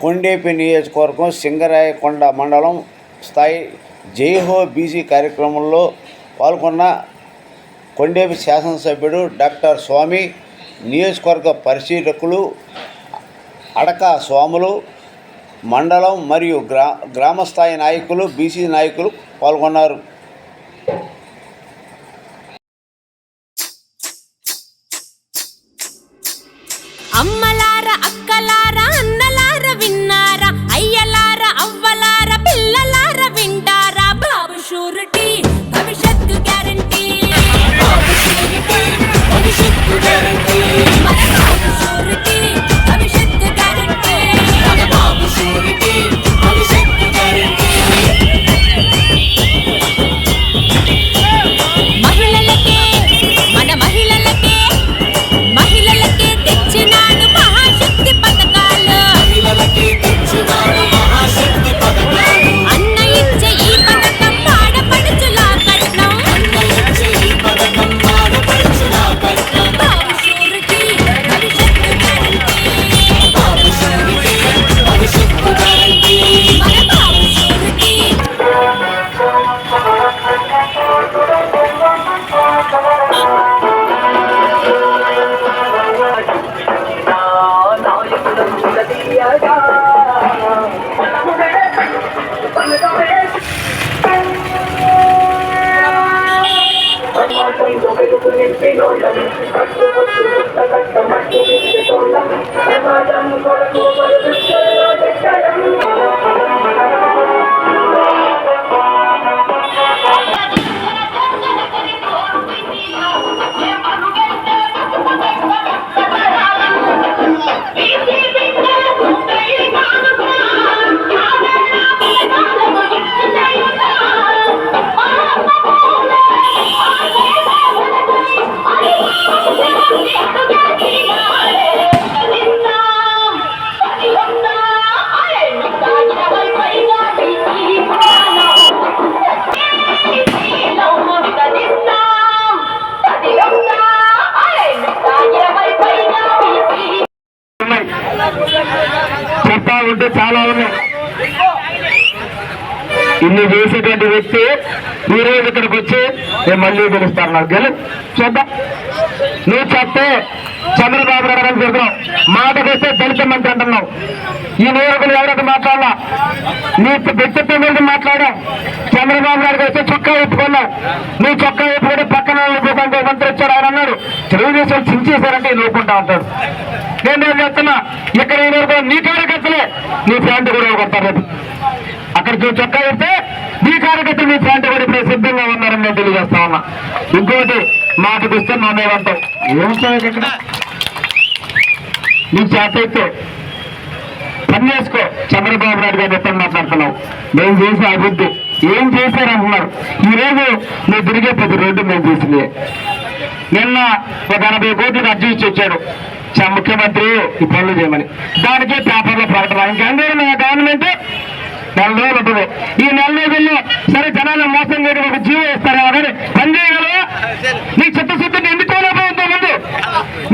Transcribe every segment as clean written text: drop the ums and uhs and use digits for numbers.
కొండేపి నియోజకవర్గం సింగరాయకొండ మండలం స్థాయి జైహో బీసీ కార్యక్రమంలో పాల్గొన్న కొండేపి శాసనసభ్యుడు డాక్టర్ స్వామి, నియోజకవర్గ పరిశీలకులు అడక స్వాములు, మండలం మరియు గ్రామస్థాయి నాయకులు, బీసీ నాయకులు పాల్గొన్నారు. అమ్మలార అక్కలార అన్నలార విన్నారా, అయ్యలార అవ్వలార పిల్లలార వింటారా, బాబు షూరిటీ భవిష్యత్తు గ్యారంటీ, బాబు షూరిటీ భవిష్యత్తు గ్యారంటీ, మన బాబు షూరిటీ భవిష్యత్తు గ్యారంటీ, మన బాబు షూరిటీ భవిష్యత్తు గ్యారంటీ. మహిళలకే మన మహిళలకే మహిళలకే తెచ్చినాడు మహాశక్తి పథకాలు, అన్న ఇచ్చే ఈ పథకం ఆడపడుచుల కట్నం, బాబు షూరిటీ భవిష్యత్తు గ్యారంటీ, బాబు షూరిటీ భవిష్యత్తు గ్యారంటీ, మన బాబు షూరిటీ. చెప్పాలంటే చాలా ఉన్నాయి. ఇన్ని చేసేటువంటి వ్యక్తి ఈ రోజు ఇక్కడికి వచ్చి నేను మళ్ళీ గెలుస్తాను, నాకు చూద్దాం. నువ్వు చెప్తే చంద్రబాబు నాయుడు గారు చెప్తున్నావు, మాటకు వస్తే దళిత మంత్రి అంటున్నావు. ఈ నియోజకులు ఎవరైతే మాట్లాడాలా, నీ వ్యక్తిత్వం మీద మాట్లాడాం. చంద్రబాబు నాయుడు వస్తే చొక్కా ఒప్పుకున్నావు, నువ్వు చొక్కా ఒప్పుకుంటే పక్కన మంత్రి వచ్చాడు ఆయన అన్నాడు. తెలుగుదేశం చించేశారంటే నవ్వుకుంటా ఉంటాడు. నేను చెప్తున్నా, ఇక్కడ ఈ రోజు నీ కార్యకర్తలే నీ ఫ్యాంట్ కూడా కొడతారు. అక్కడ చొక్కా ఇస్తే నీ కార్యకర్తలు నీ ఫ్యాంట్ కూడా ఇప్పుడు సిద్ధంగా ఉన్నారని నేను తెలియజేస్తా ఉన్నా. ఇంకోటి మాటకు వస్తే మా మీద అంటావు, ఏం ఇక్కడ నీ చేత అయితే పని చేసుకో. చంద్రబాబు నాయుడు గారు ఎక్కడ మాట్లాడుతున్నావు, మేము చేసే అభివృద్ధి ఏం చేశారంటున్నారు. ఈరోజు నువ్వు తిరిగే ప్రతి రోడ్డు మేము చేసింది. నిన్న ఒక 80 కోట్లకు అర్జీ ఇచ్చి వచ్చాడు ముఖ్యమంత్రి ఈ పనులు చేయమని. దానికి పేపర్లో ప్రకటన. ఇంకెందుకు గవర్నమెంట్ 4 రోజులు ఉంటుంది. ఈ 4 రోజుల్లో సరే జనాన్ని మోసం చేయడం ఒక జీవో ఇస్తారు కానీ పని చేయగలవా? నీ చిత్తశుద్ధిని ఎందుకు కోల్పోయిందో ముందు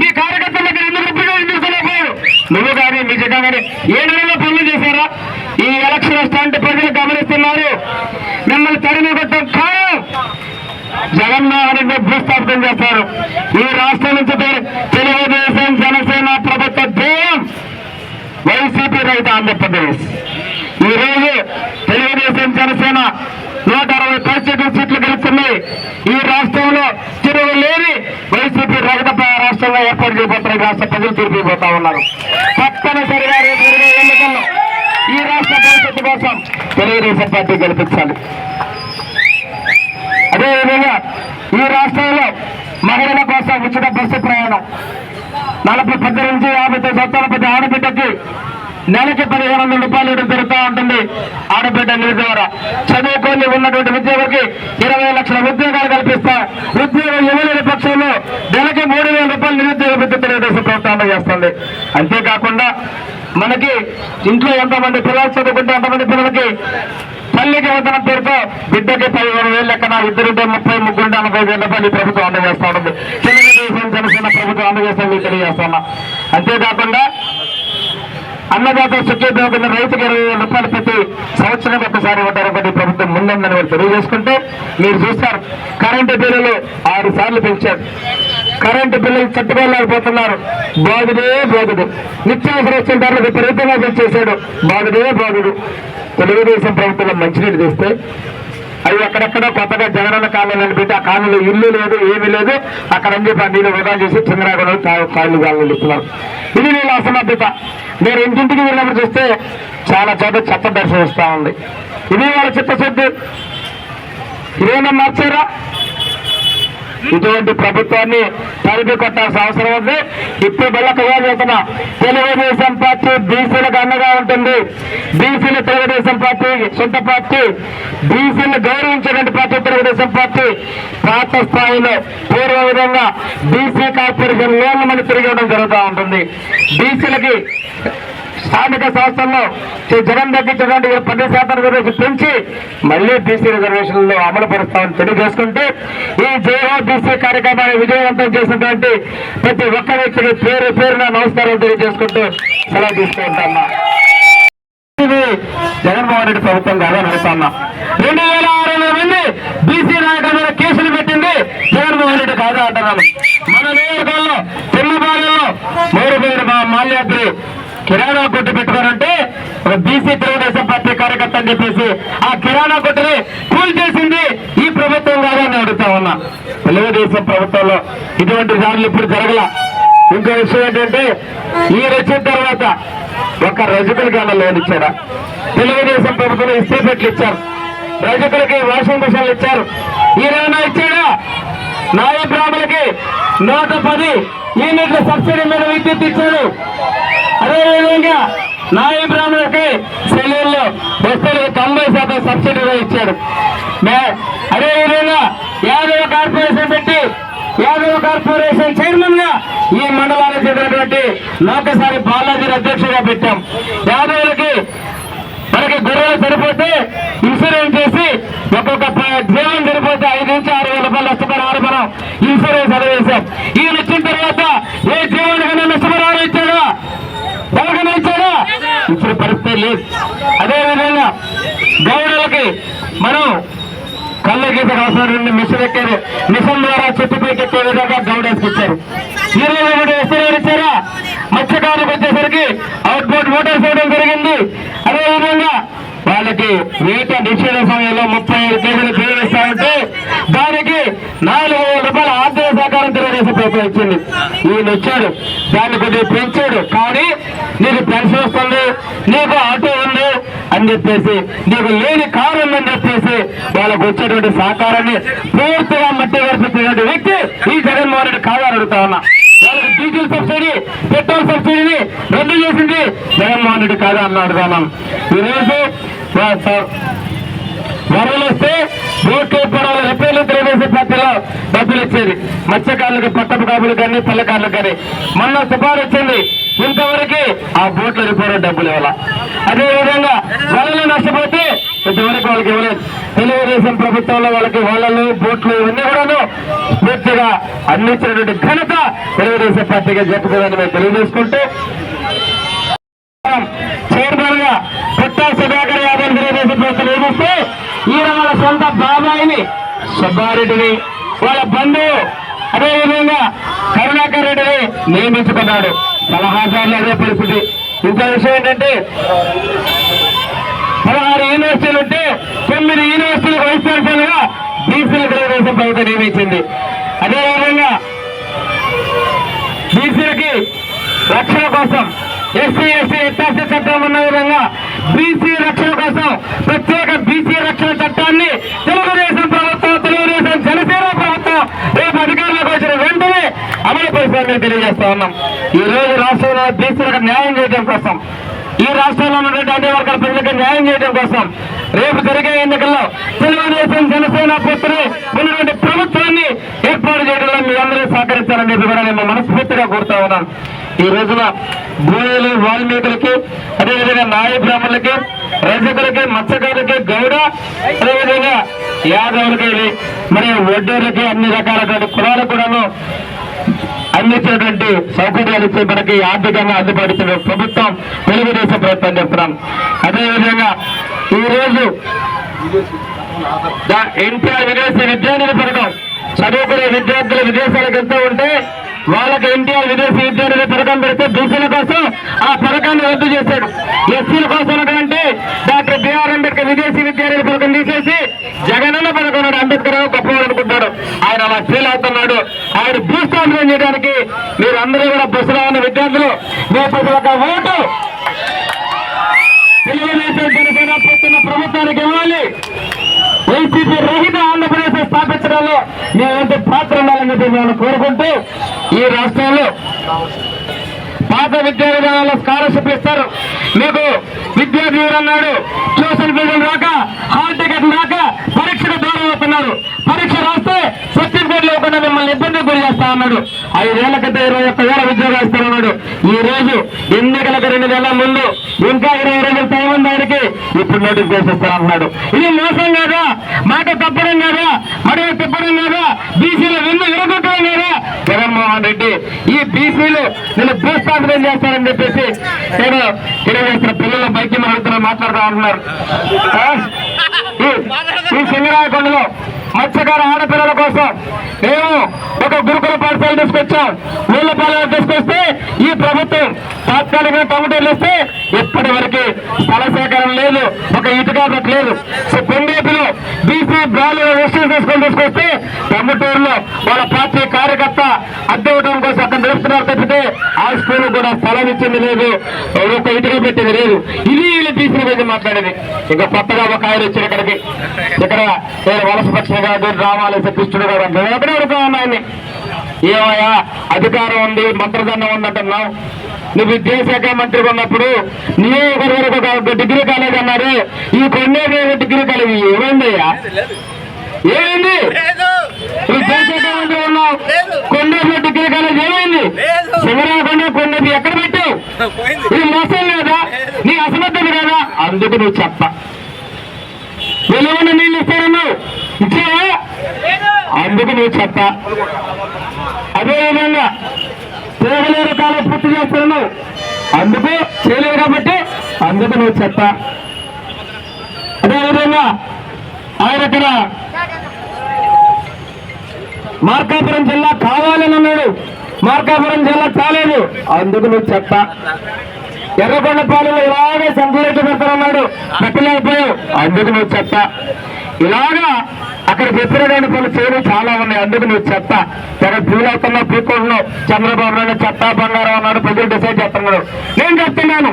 నీ కార్యకర్తలకు ఎందుకు కోల్పోయాడు నువ్వు కానీ మీ జగన్ కానీ 7 నెలల్లో పనులు చేశారా? ఈ ఎలక్షన్ వస్తుంటే ప్రజలు గమనిస్తున్నారు. మిమ్మల్ని తరిమి కొట్టడం ఖాయం. జగన్మోహన్ రెడ్డి భూస్థాపితం చేస్తారు. ఈ రాష్ట్రం నుంచి తెలుగుదేశం జనసేన ప్రభుత్వ ధ్యేయం వైసీపీ రహిత ఆంధ్రప్రదేశ్. ఈ రోజు తెలుగుదేశం జనసేన 160 సీట్లు గెలుస్తున్నాయి. ఈ రాష్ట్రంలో తిరుగులేని వైసీపీ రహిత రాష్ట్రంగా ఏర్పాటు చేయబోతున్న రాష్ట్ర ప్రజలు తీర్పిపోతా ఉన్నారు. తప్పనిసరిగా రేపు ఎన్నికల్లో ఈ రాష్ట్ర భవిష్యత్తు కోసం తెలుగుదేశం పార్టీ గెలిపించాలి. అదేవిధంగా ఈ రాష్ట్రంలో మహిళల కోసం ఉచిత బస్సు ప్రయాణం 18 నుంచి 50 సంవత్సరాల ప్రతి ఆడబిడ్డకి నెలకి 1500 రూపాయలు ఇవ్వడం జరుగుతూ ఉంటుంది. ఆడబిడ్డ నిధి ద్వారా చదువుకొని ఉన్నటువంటి ఉద్యోగులకి 20 లక్షల ఉద్యోగాలు కల్పిస్తా. ఉద్యోగం ఇవ్వలేని పక్షంలో నెలకి 3000 రూపాయలు నిరుద్యోగ వృత్తి తెలుగుదేశం ప్రభుత్వం చేస్తుంది. అంతేకాకుండా మనకి ఇంట్లో ఎంతమంది పిల్లలు చదువుకుంటే అంతమంది పిల్లలకి తల్లికి వందనం పేరుతో బిడ్డకి 15,000 లెక్కన, ఇద్దరుంటే 30, ముగ్గురుంటే 40,000 రూపాయలు ఈ ప్రభుత్వం అందజేస్తా ఉంటుంది. తెలుగుదేశం జనసేన ప్రభుత్వం అందజేస్తుంది తెలియజేస్తున్నా. అంతేకాకుండా అన్నదాత సుఖీభావ కింద రైతుకి 20,000 రూపాయలు పెట్టి సంవత్సరం ఒక్కసారి ఇవ్వడానికి ప్రభుత్వం ముందుందని వాళ్ళు తెలియజేసుకుంటే మీరు చూస్తారు కరెంటు బిల్లులు 6 సార్లు పెంచారు. కరెంటు బిల్లులు తట్టుకోలేకపోతున్నారు. బాగుడు నిత్యావసర వచ్చిన ధరలు విపరీతంగా పెంచేశాడు. బాగుడు తెలుగుదేశం ప్రభుత్వంలో మంచినీళ్ళు తెస్తే అవి ఎక్కడెక్కడో కొత్తగా జగనన్న కాలనీలు పెట్టి ఆ కాలనీలో ఇల్లు లేదు ఏమీ లేదు. అక్కడ అని చెప్పి నీళ్ళు వృధా చేసి చంద్రబాబు కాళ్ళు కాళ్ళు ఇస్తున్నారు. ఇది వీళ్ళ అసమర్థత. మీరు ఇంటింటికి వెళ్ళినప్పుడు చూస్తే చాలా చోట చెత్త దర్శనమిస్తా ఉంది. ఇది వాళ్ళ చిత్తశుద్ధి. ఇదేమన్నా మార్చారా? ఇటువంటి ప్రభుత్వాన్ని తరిమి కొట్టాల్సిన అవసరం ఉంది. ఇప్పుడు బెల్లకగా చెప్తున్నా తెలుగుదేశం పార్టీ బీసీలకు అండగా ఉంటుంది. బీసీలు తెలుగుదేశం పార్టీ సొంత పార్టీ. బీసీలు గౌరవించేటువంటి పార్టీ తెలుగుదేశం పార్టీ. పాత స్థాయిలో పూర్వ విధంగా బీసీ కార్పొరేషన్ లోన్లు మనం తిరిగి ఇవ్వడం జరుగుతూ ఉంటుంది. బీసీలకి స్థానిక సంస్థల్లో జగన్ తగ్గించడానికి 10% రిజర్వేషన్ పెంచి మళ్లీ బీసీ రిజర్వేషన్లో అమలు పరుస్తామని తెలియజేసుకుంటే ఈ జేహో బీసీ కార్యక్రమాన్ని విజయవంతం చేసినటువంటి ప్రతి ఒక్క వ్యక్తికి పేరు పేరున నమస్కారం తెలియజేసుకుంటూ సెలవు తీసుకుంటున్నా. ఇది జగన్మోహన్ రెడ్డి ప్రభుత్వం కాదని అడుగుతున్నా. 2,600 మంది బీసీ నాయకుల మీద కేసులు పెట్టింది జగన్మోహన్ రెడ్డి కాదా అంటున్నాను. మన నియోజకవర్గంలో తిమ్మపాలెంలో 3 పేరు మాల్యాద్రి కిరాణా కొట్టు పెట్టుకోరంటే ఒక బీసీ తెలుగుదేశం పార్టీ కార్యకర్త అని చెప్పేసి ఆ కిరాణా కొట్టుని కూల్ చేసింది ఈ ప్రభుత్వం కాదని అడుగుతా ఉన్నా. తెలుగుదేశం ప్రభుత్వంలో ఇటువంటి దాడులు ఇప్పుడు జరగల. ఇంకో విషయం ఏంటంటే ఈ వచ్చిన తర్వాత ఒక రజకులకి ఏమైనా లోన్ ఇచ్చారా? తెలుగుదేశం ప్రభుత్వంలో ఇస్త్రీ పెట్లు ఇచ్చారు, రజకులకి వాషింగ్ మిషన్లు ఇచ్చారు. ఈయన ఇచ్చాడా? నాయ బ్రాహ్మణులకి 110 యూనిట్ల సబ్సిడీ మీద విద్యుత్ ఇచ్చారు. అదేవిధంగా నాయ బ్రాహ్మణులకి సెలవుల్లో వస్తువులకు 90% సబ్సిడీగా ఇచ్చాడు. అదేవిధంగా యాదవ కార్పొరేషన్ పెట్టి యాదవ కార్పొరేషన్ చైర్మన్ గా ఈ మండలానికి చెందినటువంటి లోకసారి బాలాజీ అధ్యక్షుడిగా పెట్టాం. యాదవులకి మనకి గొర్రెలు సరిపోతే ఇన్సూరెన్స్ చేసి ఒక్కొక్క జీవం సరిపోతే 5 నుంచి 6,000 రూపాయలు నష్టపరిహారం మనం ఇన్సూరెన్స్ అడిగేశాం. ఈయన వచ్చిన తర్వాత ఏ జీవానికైనా నష్టపరిహారం ఇచ్చాడా? ఎవరికైనా ఇచ్చాడా? ఇచ్చిన పరిస్థితి లేదు. అదేవిధంగా గౌడలకి మనం కళ్ళ గీతకు అవసరం మిషన్ ఎక్కారు. మిషన్ ద్వారా చెట్టుపైకి ఎక్కే విధంగా గౌడర్స్కి ఇచ్చారు. 20 ఎస్ఐలు ఇచ్చారా? మత్స్యకారులకు వచ్చేసరికి అవుట్ బోర్డ్ మోటార్స్ ఇవ్వడం జరిగింది. అదేవిధంగా వాళ్ళకి వేట నిషేధ సమయంలో 35 కేజీలు బియ్యం ఇస్తామంటే దానికి 4,000 రూపాయల ఆర్థిక సహకారం తెలుగుదేశం ప్రభుత్వం ఇచ్చింది. ఈయన వచ్చాడు, దాన్ని కొద్దిగా పెంచాడు. కానీ నీకు పెన్షన్ వస్తుంది, నీకు ఆటో ఉంది అని చెప్పేసి, నీకు లేని కారు ఉందని చెప్పేసి వాళ్ళకు వచ్చేటువంటి సహకారాన్ని పూర్తిగా మట్టి గడిపించినటువంటి వ్యక్తి ఈ జగన్మోహన్ రెడ్డి కాదని అడుగుతా ఉన్నా. వాళ్ళకి డీజిల్ సబ్సిడీ, పెట్రోల్ సబ్సిడీని రద్దు చేసింది జగన్మోహన్ రెడ్డి కాదా అని అడుగుతున్నాం. ఈరోజు వరదలు వస్తే బోట్లు పొడవల రిపేర్లు తెలుగుదేశం పార్టీలో డబ్బులు ఇచ్చేది. మత్స్యకారులకు, పట్టపు కాపులకు కానీ పల్లెకారులకు కానీ మొన్న సుపారు వచ్చింది. ఇంతవరకు ఆ బోట్ల రిపేర్ డబ్బులు ఇవ్వాల. అదేవిధంగా వలలు నష్టపోతే ఇంతవరకు వాళ్ళకి ఇవ్వలేదు. తెలుగుదేశం ప్రభుత్వంలో వాళ్ళకి వలలు, బోట్లు ఇవన్నీ కూడాను పూర్తిగా అందించినటువంటి ఘనత తెలుగుదేశం పార్టీగా జరుపుకోవాలని మేము తెలియజేసుకుంటూ చైర్మన్ గా పుట్టా సుధాకర్ యాదవ్ తెలుగుదేశం ప్రభుత్వం నియమిస్తే ఈయన వాళ్ళ సొంత బాబాయిని సుబ్బారెడ్డిని, వాళ్ళ బంధువు అదేవిధంగా కరుణాకర్ రెడ్డిని నియమించుకున్నాడు. సలహాదారులు అదే పరిస్థితి. ఇంకో విషయం ఏంటంటే 16 యూనివర్సిటీలు ఉంటే 9 యూనివర్సిటీలకు వైస్ ఛాన్సలర్ గా బీసీల తెలుగుదేశం ప్రభుత్వం నియమించింది. అదేవిధంగా బీసీలకి రక్షణ కోసం ఎస్సీ ఎస్టాసి చట్టం ఉన్న విధంగా బీసీ రక్షణ కోసం ప్రత్యేక బీసీ రక్షణ చట్టాన్ని తెలుగుదేశం ప్రభుత్వం, తెలుగుదేశం జనసేన ప్రభుత్వం రేపు అధికారంలోకి వచ్చిన వెంటనే అమలు పరిస్థితులను తెలియజేస్తా ఉన్నాం. ఈ రోజు రాష్ట్రంలో బీసీలకు న్యాయం చేయడం కోసం, ఈ రాష్ట్రంలో ఉన్నటువంటి అన్ని వర్గాల ప్రజలకు న్యాయం చేయడం కోసం రేపు జరిగే ఎన్నికల్లో తెలుగుదేశం జనసేన పొత్తుని ఉన్నటువంటి ప్రభుత్వాన్ని ఏర్పాటు చేయడంలో మీ అందరూ సహకరించాలని చెప్పి కూడా నేను మనస్ఫూర్తిగా కోరుతా ఉన్నాను. ఈ రోజున భూములు వాల్మీకులకి, అదేవిధంగా నాయ బ్రాహ్మణులకి, రజకులకి, మత్స్యకారులకి, గౌడ, అదేవిధంగా యాదవులకి, మరి వడ్డూరులకి, అన్ని రకాల కులాలకు కూడాను అందించినటువంటి సౌకర్యాలు ఇచ్చే మనకి ఆర్థికంగా అందుబాటున్న ప్రభుత్వం తెలుగుదేశం ప్రభుత్వం చెప్తున్నాం. అదేవిధంగా ఈరోజు ఎన్టీఆర్ విదేశీ విద్యానిధి పథకం చదువుకునే విద్యార్థులు విదేశాలకు వెళ్తూ ఉంటే వాళ్ళకి ఎన్టీఆర్ విదేశీ విద్యానిధి పథకం పెడితే బీసీల కోసం ఆ పథకాన్ని రద్దు చేశాడు. ఎస్సీల కోసం అంటే డాక్టర్ బిఆర్ అంబేద్కర్ విదేశీ విద్యానిధి పథకం తీసేసి జగనన్న పథకం అంబేద్కర్ గొప్పవాడు అనుకుంటాడు. ఆయన అలా ఫీల్ అవుతున్నాడు. ఆయన భూస్థాపనం చేయడానికి మీరందరూ కూడా బస్సులో ఉన్న విద్యార్థులు మీ ప్రతి ఒక్క ఓటు తెలుగుదేశం జనసేన పొత్తున్న ప్రభుత్వానికి ఇవ్వాలి. వైసీపీ రహిత ఆంధ్రప్రదేశ్ స్థాపించడంలో మీ వంతు పాత్ర ఉండాలని చెప్పి మేము కోరుకుంటూ ఈ రాష్ట్రంలో పాత విద్యా విధానాల్లో స్కాలర్షిప్ ఇస్తారు. మీకు విద్యా దీవెన అన్నాడు, ట్యూషన్ ఫీజులు రాక హాల్ టికెట్ రాక పరీక్షకు దూరం అవుతున్నారు. పరీక్ష రాస్తే సర్టిఫికేట్ లేకుండా మిమ్మల్ని ఇబ్బందికి గురి చేస్తా ఉన్నాడు. 5 ఏళ్ల క్రితం 21,000 ఉద్యోగాలు ఇస్తామన్నాడు. ఈ రోజు ఎన్నికలకు 2 నెలల ముందు ఇంకా 20 రోజులు టైం ఉంది ఆయనకి, ఇప్పుడు నోటిఫికేషన్ ఇస్తానంటున్నాడు. ఇది మోసం కాదా? మాట తప్పడం కాదా? మడవ తిప్పడం కాదా? బీసీలు వెన్ను విరగొట్టడం కాదా? జగన్మోహన్ రెడ్డి ఈ బీసీలు నేను భూస్థాపనం చేస్తానని చెప్పేసి నేను తెలియజేస్తున్న పిల్లల బైక్ మాట్లాడుతూ ఉంటున్నారు. ఈ సింగరాయకొండలో మత్స్యకార ఆడపిల్లల కోసం మేము ఒక గురుకుల పాఠశాల తీసుకొచ్చాం. ఊళ్ళ పాలన తీసుకొస్తే ఈ ప్రభుత్వం తాత్కాలికంగా టమాటోలు ఇస్తే ఇప్పటి వరకు స్థల సేకరణ లేదు, ఒక ఇటుక లేదు. సో కొండేపులో బీసీ బ్రాలు రిజిస్టర్ తీసుకొస్తే టమాటోల్లో వాళ్ళ పార్టీ కార్యకర్త అద్దె ఇవ్వడం కోసం అక్కడ నిలుపుతున్నారు తప్పితే ఆ స్కూల్ కూడా స్థలం ఇచ్చింది లేదు, ఒక ఇటుక పెట్టింది లేదు. ఇది వీళ్ళు బీసీ మీద మాట్లాడేది. ఇంకా కొత్తగా ఒక ఆయన వచ్చారు ఇక్కడికి, ఇక్కడ వలస పక్షులు కాదు డ్రామాలు కృష్ణుడు కాదు ఎక్కడే ఉన్నాయని. ఏమయ్యా అధికారం ఉంది మంత్రదండం ఉందంటున్నావు. నువ్వు విద్యాశాఖ మంత్రిగా ఉన్నప్పుడు నియోజకవర్గ ఒక డిగ్రీ కాలేజ్ అన్నారు. ఈ కొన్నేరు డిగ్రీ కాలేజ్ ఏమైందయ్యా? ఏమైంది? విద్యాశాఖ మంత్రి ఉన్నావు, కొండేరు డిగ్రీ కాలేజ్ ఏమైంది? సింగరాయకొండ కొండేరు ఎక్కడ పెట్టావు? ఇది మోసం లేదా? నీ అసమర్థత కదా? అందుకు నువ్వు చెప్ప వెలువన్న నీళ్ళు ఇస్తారన్నావు, ఇచ్చావా? అందుకు నువ్వు చెప్ప. అదేవిధంగా పేదలేరు కాలం పూర్తి చేస్తున్నావు, అందుకు చేయలేవు కాబట్టి అందుకు నువ్వు చెప్ప. అదేవిధంగా ఆయన ఇక్కడ మార్కాపురం జిల్లా కావాలని అన్నాడు, మార్కాపురం జిల్లా కాలేదు, అందుకు నువ్వు చెప్ప. ఎర్రగొండపాలెంలో ఇలాగే సంక్రాంతి పెడతానన్నాడు, పెట్టలేకపోయావు, అందుకు నువ్వు చెత్త. ఇలాగా అక్కడ చెప్పినటువంటి పనులు చేయడం చాలా ఉన్నాయి, అందుకు నువ్వు చెత్త. తెగ ఫీల్ అవుతున్నావు, పీక్కుంటున్నావు. చంద్రబాబు నాయుడు చెత్త బంగారం అన్నాడు, ప్రజలు డిసైడ్ చేస్తున్నాడు. నేను చెప్తున్నాను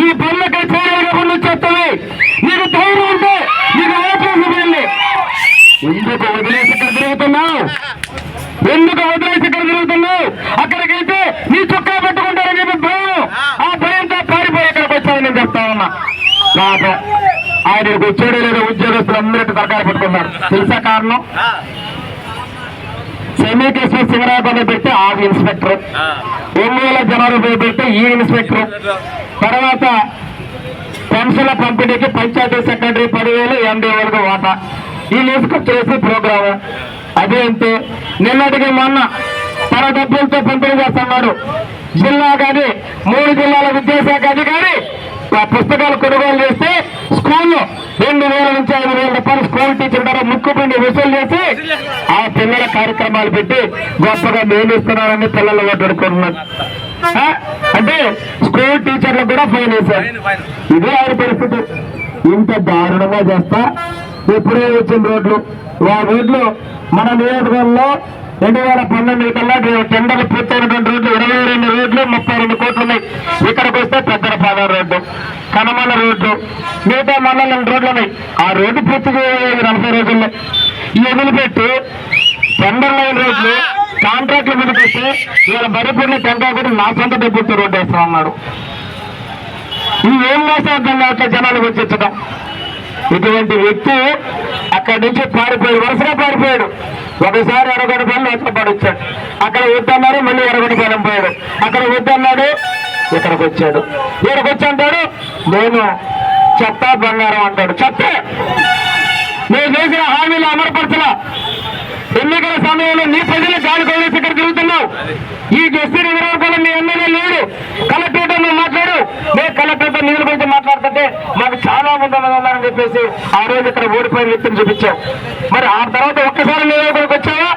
ఈ పనులకి చేయలేకపోతే నువ్వు చెప్తావి. నీకు ధైర్యం ఉంటే నీకు ఆలోచించండి. ఎందుకు వదిలేసి ఇక్కడ తిరుగుతున్నావు? ఎందుకు వదిలేసి ఇక్కడ తిరుగుతున్నావు? అక్కడికి వెళ్తే నీ చుక్కా పెట్టుకుంటారని చెప్పి భయం, ఆ భయంతో పారిపోయి ఇక్కడికి వచ్చావు. నేను చెప్తా ఉన్నా కాదు, ఆయనకు వచ్చాడో లేదో ఉద్యోగస్తులు అందరికీ సర్కారు పెట్టుకున్నారు. తెలుసా కారణం? సెమీ కేసు సింగరాయకొండ పెడితే ఆ ఇన్స్పెక్టర్, ఒంగోలు జనాలు పెడితే ఈ ఇన్స్పెక్టర్, తర్వాత పెన్షన్ల పంపిణీకి పంచాయతీ సెక్రటరీ 10,000 MD వరకు వాటా. ఈ తీసుకొచ్చేసి ప్రోగ్రాము అదే అంతే. నిన్నటికి మొన్న తన డబ్బులతో పంపిణీ చేస్తున్నాడు. జిల్లా కానీ 3 జిల్లాల విద్యాశాఖ అధికారి పుస్తకాలు కొనుగోలు చేస్తే స్కూల్లో 2,000 నుంచి 5,000 రూపాయలు స్కూల్ టీచర్ ద్వారా ముక్కుపిండి వసూలు చేసి ఆ పిల్లల కార్యక్రమాలు పెట్టి గొప్పగా నియమిస్తున్నారని పిల్లలు మాట్లాడుకుంటున్నారు. అంటే స్కూల్ టీచర్లకు కూడా ఫైన్ వేశారు. ఇదే ఆయన పరిస్థితి. ఇంత దారుణంగా చేస్తా ఎప్పుడే వచ్చిన రోడ్లు, ఆ రోడ్లు మన నియోజకవర్గంలో 2012 కల్లా టెండర్లు పూర్తయినటువంటి రోడ్లు 22 రోడ్లు 32 కోట్లు ఉన్నాయి. ఇక్కడికి వస్తే పెద్దరపాలెం రోడ్డు, కనమల రోడ్డు, మిగతా మండలం 2 రోడ్లు ఉన్నాయి. ఆ రోడ్డు పూర్తి 40 రోజుల్లో ఈ వదిలిపెట్టి టెండర్లు అయిన రోడ్లు కాంట్రాక్ట్ల మీదకి వస్తే ఇవాళ బరిపూర్ణ టెంకాయ కూడా నా సొంత డబ్బులతో రోడ్డు వేస్తా ఉన్నాడు. ఇవి ఏం మోసం అర్థం కావట్లేదు జనాలకు వచ్చేచ్చడం. ఇటువంటి వ్యక్తి అక్కడి నుంచి పారిపోయాడు, వరుసగా పారిపోయాడు. ఒకసారి ఎర్రగొండపాలెం వచ్చాడు, అక్కడ వద్దన్నాడు, మళ్ళీ ఎర్రగొండపాలెం పోయాడు. అక్కడ వద్దన్నాడు, ఇక్కడికి వచ్చాడు. ఇక్కడికి వచ్చి అంటాడు నేను చెత్త బంగారం అంటాడు. చెత్తే నేను చేసిన హామీలు అమలుపరచలా. ఎన్నికల సమయంలో నీ ప్రజలు గాలి కొనేసి ఇక్కడ తిరుగుతున్నావు. ఈ మాకు చాలా మంది ఉన్నారని చెప్పేసి ఆ రోజు ఇక్కడ ఓడిపోయిన వ్యక్తిని చూపించావు. మరి ఆ తర్వాత ఒక్కసారి నియోజకవర్గం వచ్చావా?